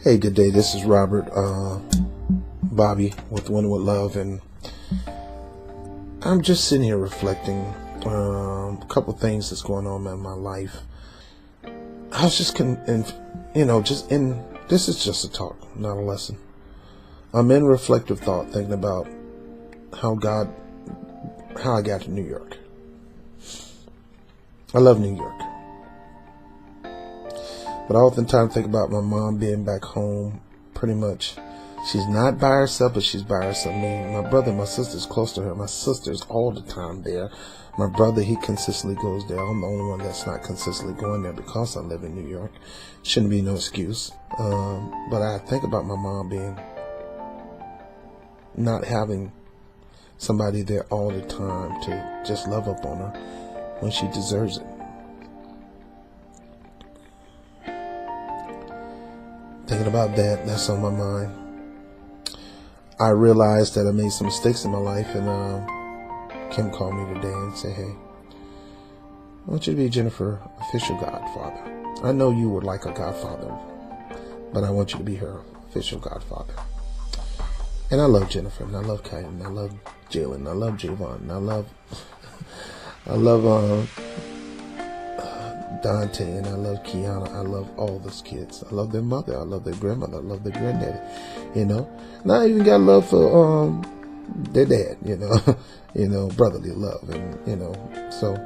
Hey, good day. This is Robert Bobby with Winning with Love, and I'm just sitting here reflecting a couple things that's going on in my life. I was just this is just a talk, not a lesson. I'm in reflective thought, thinking about how I got to New York. I love New York. But I oftentimes think about my mom being back home. Pretty much, she's not by herself, but she's by herself. My brother and my sister's close to her. My sister's all the time there. My brother, he consistently goes there. I'm the only one that's not consistently going there because I live in New York. Shouldn't be no excuse. But I think about my mom not having somebody there all the time to just love up on her when she deserves it. Thinking about that's on my mind. I realized that I made some mistakes in my life, and Kim called me today and said, "Hey, I want you to be Jennifer official godfather. I know you would like a godfather, but I want you to be her official godfather." And I love Jennifer, and I love Kaiden, and I love Jalen, and I love Javon, and I love Dante, and I love Kiana. I love all those kids. I love their mother. I love their grandmother. I love their granddaddy. And I even got love for their dad. Brotherly love, and so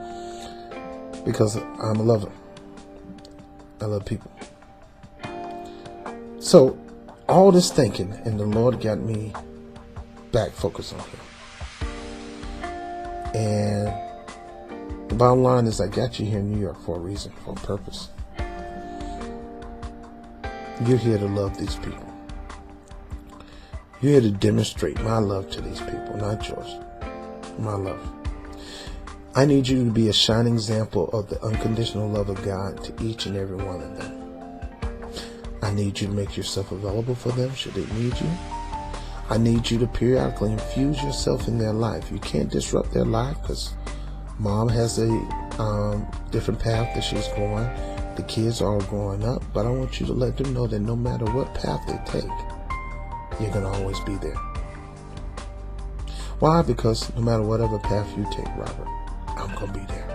because I'm a lover, I love people. So all this thinking, and the Lord got me back focused on Him. And the bottom line is, I got you here in New York for a reason, for a purpose. You're here to love these people. You're here to demonstrate my love to these people, not yours. My love. I need you to be a shining example of the unconditional love of God to each and every one of them. I need you to make yourself available for them should they need you. I need you to periodically infuse yourself in their life. You can't disrupt their life because Mom has a different path that she's going. The kids are all growing up, but I want you to let them know that no matter what path they take, you're going to always be there. Why? Because no matter whatever path you take, Robert, I'm going to be there.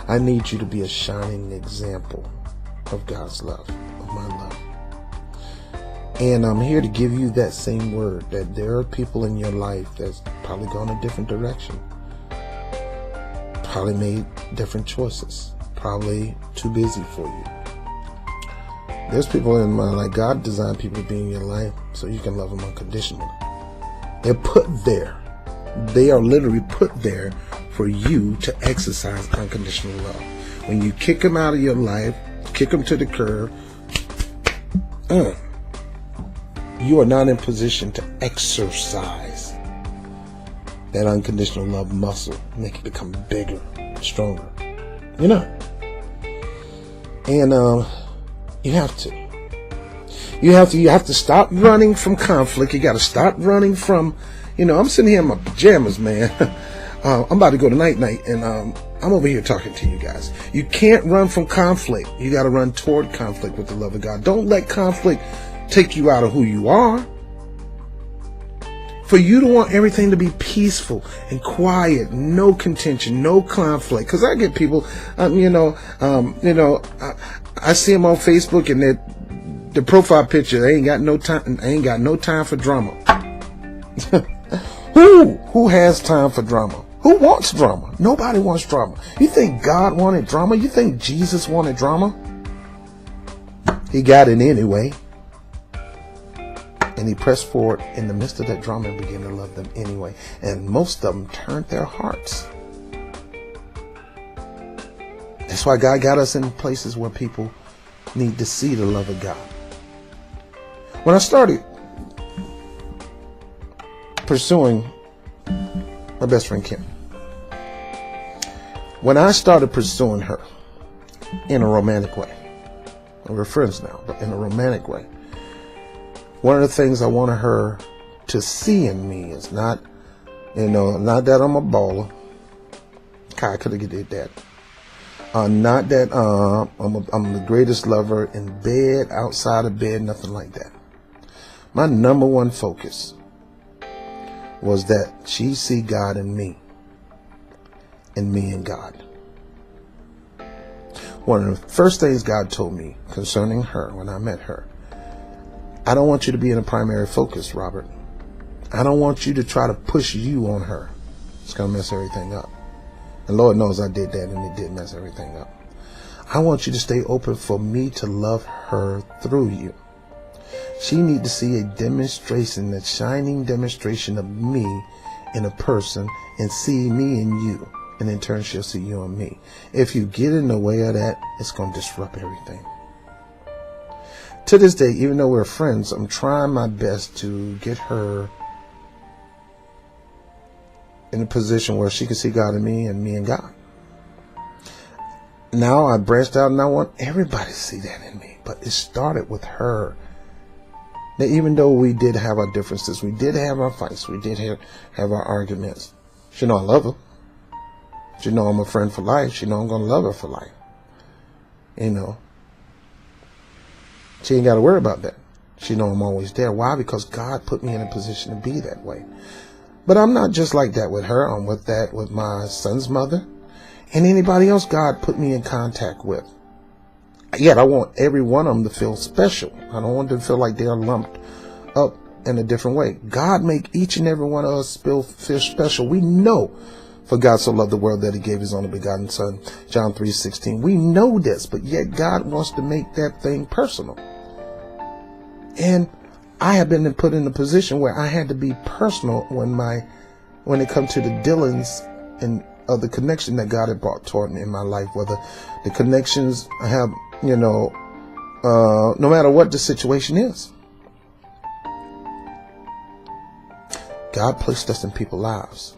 I need you to be a shining example of God's love, of my love. And I'm here to give you that same word, that there are people in your life that's probably gone a different direction. Probably made different choices, probably too busy for you. There's people in my life. God designed people to be in your life so you can love them unconditionally. They're put there. They are literally put there for you to exercise unconditional love. When you kick them out of your life, kick them to the curb, you are not in position to exercise that unconditional love muscle, make it become bigger, stronger. And you have to. You have to stop running from conflict. You got to stop running from, I'm sitting here in my pajamas, man. I'm about to go to night, and I'm over here talking to you guys. You can't run from conflict. You got to run toward conflict with the love of God. Don't let conflict take you out of who you are. For you to want everything to be peaceful and quiet, no contention, no conflict. Because I get people, I see them on Facebook, and the profile picture, they ain't got no time for drama. Who has time for drama? Who wants drama? Nobody wants drama. You think God wanted drama? You think Jesus wanted drama? He got it anyway. And He pressed forward in the midst of that drama and began to love them anyway. And most of them turned their hearts. That's why God got us in places where people need to see the love of God. When I started pursuing my best friend Kim, when I started pursuing her in a romantic way, we're friends now, but in a romantic way, one of the things I wanted her to see in me is not that I'm a baller. I could have did that. Not that I'm the greatest lover in bed, outside of bed, nothing like that. My number one focus was that she see God in me and me in God. One of the first things God told me concerning her when I met her, I don't want you to be in a primary focus, Robert. I don't want you to try to push you on her. It's going to mess everything up. And Lord knows I did that, and it did mess everything up. I want you to stay open for me to love her through you. She need to see a demonstration, a shining demonstration of me in a person, and see me in you. And in turn, she'll see you in me. If you get in the way of that, it's going to disrupt everything. To this day, even though we're friends, I'm trying my best to get her in a position where she can see God in me and me in God. Now I branched out and I want everybody to see that in me. But it started with her. Now, even though we did have our differences, we did have our fights, we did have our arguments. She know I love her. She know I'm a friend for life. She know I'm going to love her for life. You know. She ain't got to worry about that. She know I'm always there. Why? Because God put me in a position to be that way. But I'm not just like that with her. I'm with that with my son's mother and anybody else God put me in contact with. Yet I want every one of them to feel special. I don't want them to feel like they're lumped up in a different way. God make each and every one of us feel special. We know, for God so loved the world that he gave his only begotten son, John 3:16. We know this, but yet God wants to make that thing personal. And I have been put in a position where I had to be personal when it comes to the dealings and of the connection that God had brought toward me in my life, whether the connections I have, no matter what the situation is. God placed us in people's lives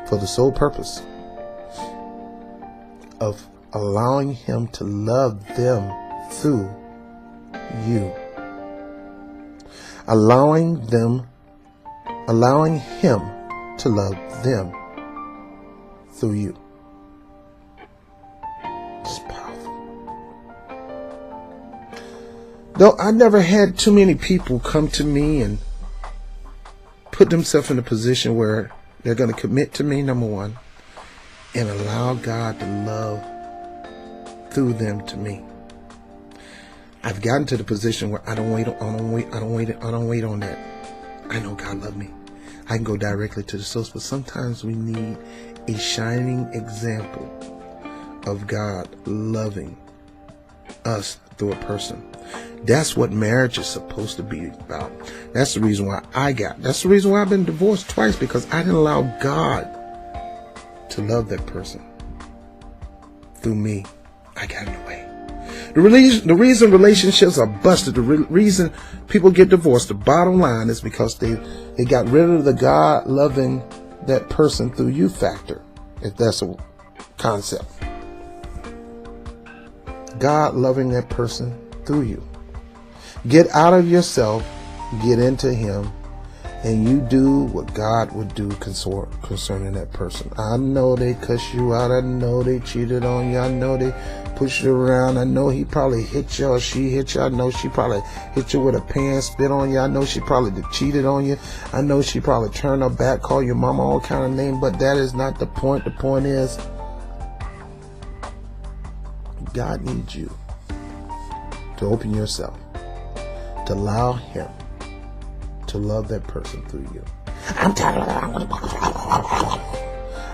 for the sole purpose of allowing him to love them through you. Allowing him to love them through you. It's powerful. Though I never had too many people come to me and put themselves in a position where they're going to commit to me, number one, and allow God to love through them to me. I've gotten to the position where I don't wait on that. I know God loves me. I can go directly to the source, but sometimes we need a shining example of God loving us through a person. That's what marriage is supposed to be about. That's the reason why that's the reason why I've been divorced twice, because I didn't allow God to love that person through me. I got in the way. The reason relationships are busted, the reason people get divorced, the bottom line is because they got rid of the God loving that person through you factor, if that's a concept. God loving that person through you. Get out of yourself, get into him, and you do what God would do concerning that person. I know they cuss you out. I know they cheated on you. I know they pushed you around. I know he probably hit you or she hit you. I know she probably hit you with a pan, spit on you. I know she probably cheated on you. I know she probably turned her back, called your mama all kind of names, but that is not the point. The point is, God needs you to open yourself, to allow him to love that person through you. I'm tired of that.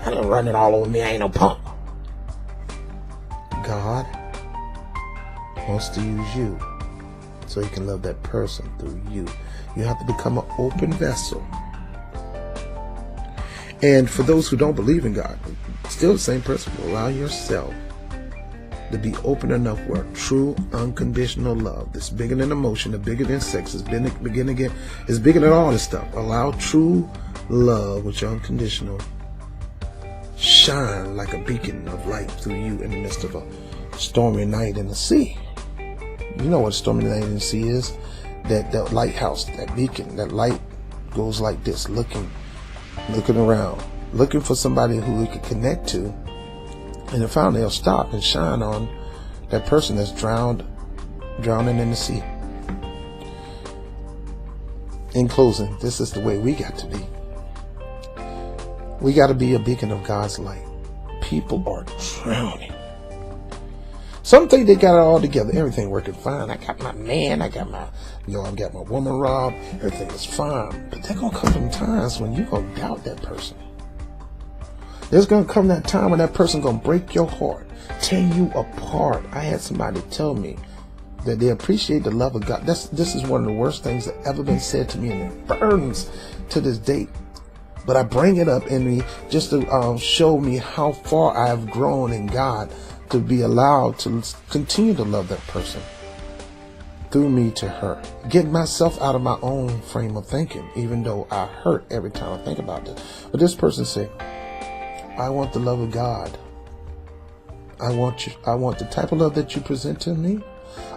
I'm gonna run it all over me. I ain't no punk. God wants to use you so he can love that person through you. You have to become an open vessel. And for those who don't believe in God, still the same principle. Allow yourself to be open enough where true unconditional love, that's bigger than emotion, it's bigger than sex, it's bigger than all this stuff. Allow true love, which is unconditional, shine like a beacon of light through you in the midst of a stormy night in the sea. You know what a stormy night in the sea is? That lighthouse, that beacon, that light goes like this, looking around, looking for somebody who we could connect to. And then finally, they'll stop and shine on that person that's drowned drowning in the sea. In closing, this is the way we got to be. We got to be a beacon of God's light. People are drowning. Some think they got it all together. Everything working fine. I got my man. I got my woman robbed. Everything is fine. But there's going to come some times when you're going to doubt that person. There's going to come that time when that person going to break your heart, tear you apart. I had somebody tell me that they appreciate the love of God. This is one of the worst things that ever been said to me, and it burns to this date. But I bring it up in me just to show me how far I have grown in God, to be allowed to continue to love that person through me to her. Get myself out of my own frame of thinking, even though I hurt every time I think about this. But this person said, I want the love of God. I want the type of love that you present to me.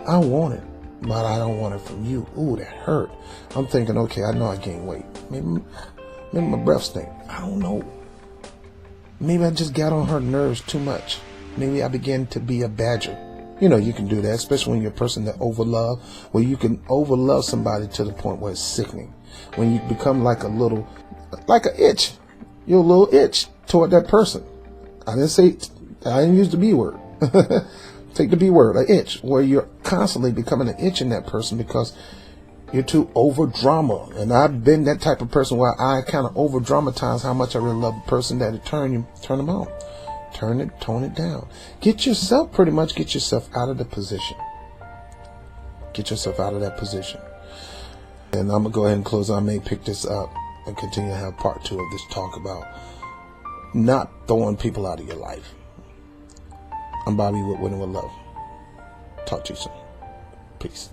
I want it, but I don't want it from you. Ooh, that hurt. I'm thinking, okay, I know I gained weight. Maybe my breath stink. I don't know. Maybe I just got on her nerves too much. Maybe I began to be a badger. You know, you can do that, especially when you're a person that overlove, where you can overlove somebody to the point where it's sickening. When you become like an itch. You're a little itch toward that person. I didn't use the B word. Take the B word, an itch, where you're constantly becoming an itch in that person because you're too over drama. And I've been that type of person where I kind of over dramatize how much I really love the person, that it turn them on. Tone it down. Get yourself out of the position. Get yourself out of that position. And I'm going to go ahead and close. I may pick this up and continue to have part 2 of this talk about not throwing people out of your life. I'm Bobby with Winning with Love. Talk to you soon. Peace.